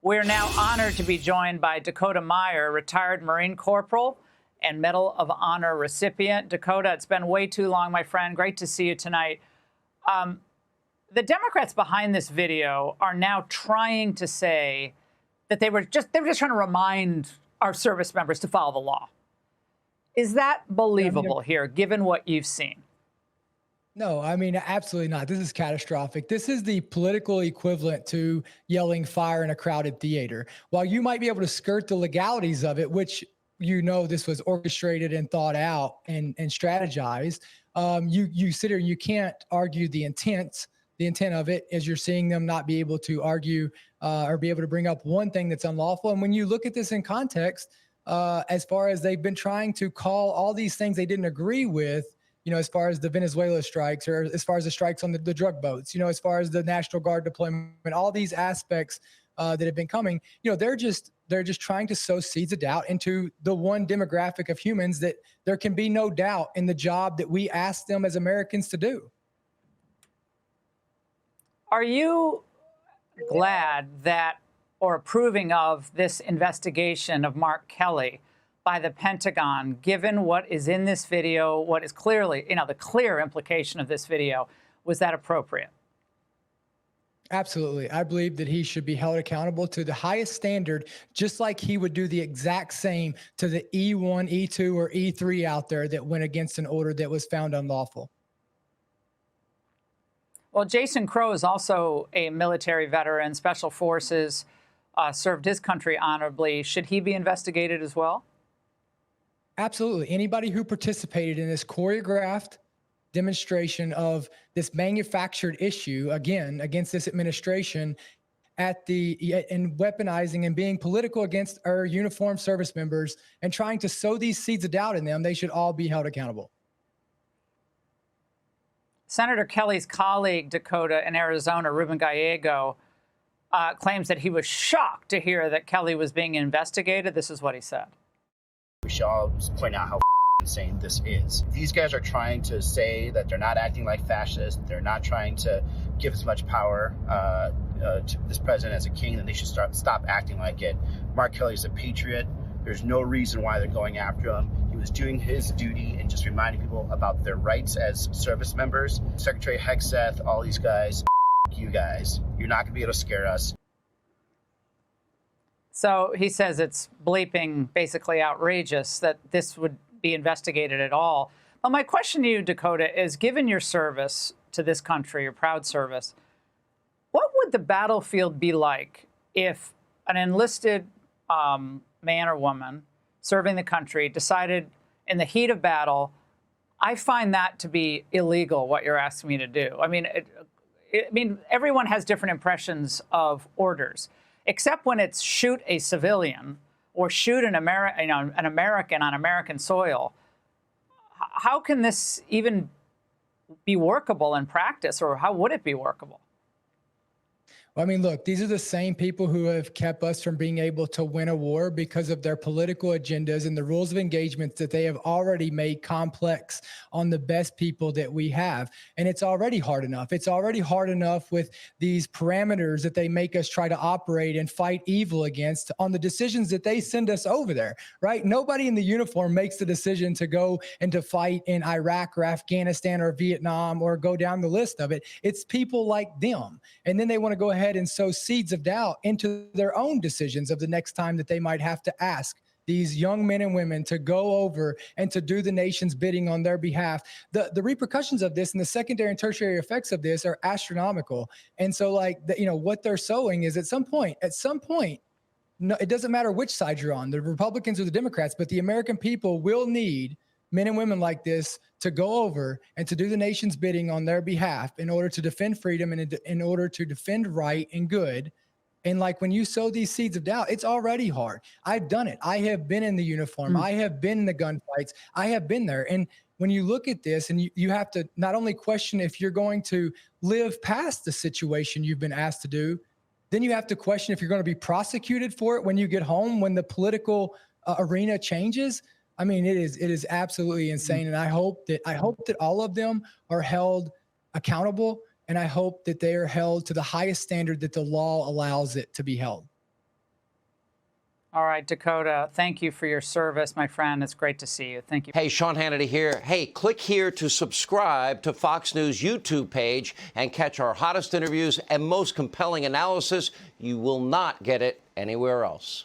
We're now honored to be joined by Dakota Meyer, retired Marine Corporal and Medal of Honor recipient. Dakota, it's been way too long, my friend. Great to see you tonight. The Democrats behind this video are now trying to say that they were just trying to remind our service members to follow the law. Is that believable here, given what you've seen? No, I mean, absolutely not. This is catastrophic. This is the political equivalent to yelling fire in a crowded theater. While you might be able to skirt the legalities of it, which this was orchestrated and thought out and strategized, you sit here and you can't argue the intent of it, as you're seeing them not be able to argue or be able to bring up one thing that's unlawful. And when you look at this in context, as far as they've been trying to call all these things they didn't agree with, as far as the Venezuela strikes or as far as the strikes on the drug boats, as far as the National Guard deployment, all these aspects that have been coming, they're just trying to sow seeds of doubt into the one demographic of humans that there can be no doubt in the job that we ask them as Americans to do. Are you glad that or approving of this investigation of Mark Kelly by the Pentagon, given what is in this video, what is clearly, the clear implication of this video? Was that appropriate? Absolutely. I believe that he should be held accountable to the highest standard, just like he would do the exact same to the E1, E2, or E3 out there that went against an order that was found unlawful. Well, Jason Crow is also a military veteran, Special Forces, served his country honorably. Should he be investigated as well? Absolutely. Anybody who participated in this choreographed demonstration of this manufactured issue, again, against this administration in weaponizing and being political against our uniformed service members and trying to sow these seeds of doubt in them, they should all be held accountable. Senator Kelly's colleague, Dakota, in Arizona, Ruben Gallego, claims that he was shocked to hear that Kelly was being investigated. This is what he said. We should all point out how insane this is. These guys are trying to say that they're not acting like fascists. They're not trying to give as much power to this president as a king, and they should stop acting like it. Mark Kelly's a patriot. There's no reason why they're going after him. He was doing his duty and just reminding people about their rights as service members. Secretary Hegseth, all these guys, you guys. You're not going to be able to scare us. So he says it's bleeping basically outrageous that this would be investigated at all. Well, my question to you, Dakota, is given your service to this country, your proud service, what would the battlefield be like if an enlisted man or woman serving the country decided in the heat of battle, I find that to be illegal, what you're asking me to do? I mean, everyone has different impressions of orders, except when it's shoot a civilian or shoot an American on American soil. How can this even be workable in practice, or how would it be workable? I mean, look, these are the same people who have kept us from being able to win a war because of their political agendas and the rules of engagement that they have already made complex on the best people that we have. And it's already hard enough. It's already hard enough with these parameters that they make us try to operate and fight evil against on the decisions that they send us over there, right? Nobody in the uniform makes the decision to go and to fight in Iraq or Afghanistan or Vietnam or go down the list of it. It's people like them. And then they want to go ahead and sow seeds of doubt into their own decisions of the next time that they might have to ask these young men and women to go over and to do the nation's bidding on their behalf. The repercussions of this and the secondary and tertiary effects of this are astronomical. And so what they're sowing is at some point, no, it doesn't matter which side you're on, the Republicans or the Democrats, but the American people will need men and women like this to go over and to do the nation's bidding on their behalf in order to defend freedom and in order to defend right and good. And like when you sow these seeds of doubt, it's already hard. I've done it. I have been in the uniform. I have been in the gunfights. I have been there. And when you look at this and you have to not only question if you're going to live past the situation you've been asked to do, then you have to question if you're going to be prosecuted for it when you get home, when the political arena changes. I mean, it is absolutely insane. And I hope that all of them are held accountable. And I hope that they are held to the highest standard that the law allows it to be held. All right, Dakota, thank you for your service, my friend. It's great to see you. Thank you. Hey, Sean Hannity here. Hey, click here to subscribe to Fox News YouTube page and catch our hottest interviews and most compelling analysis. You will not get it anywhere else.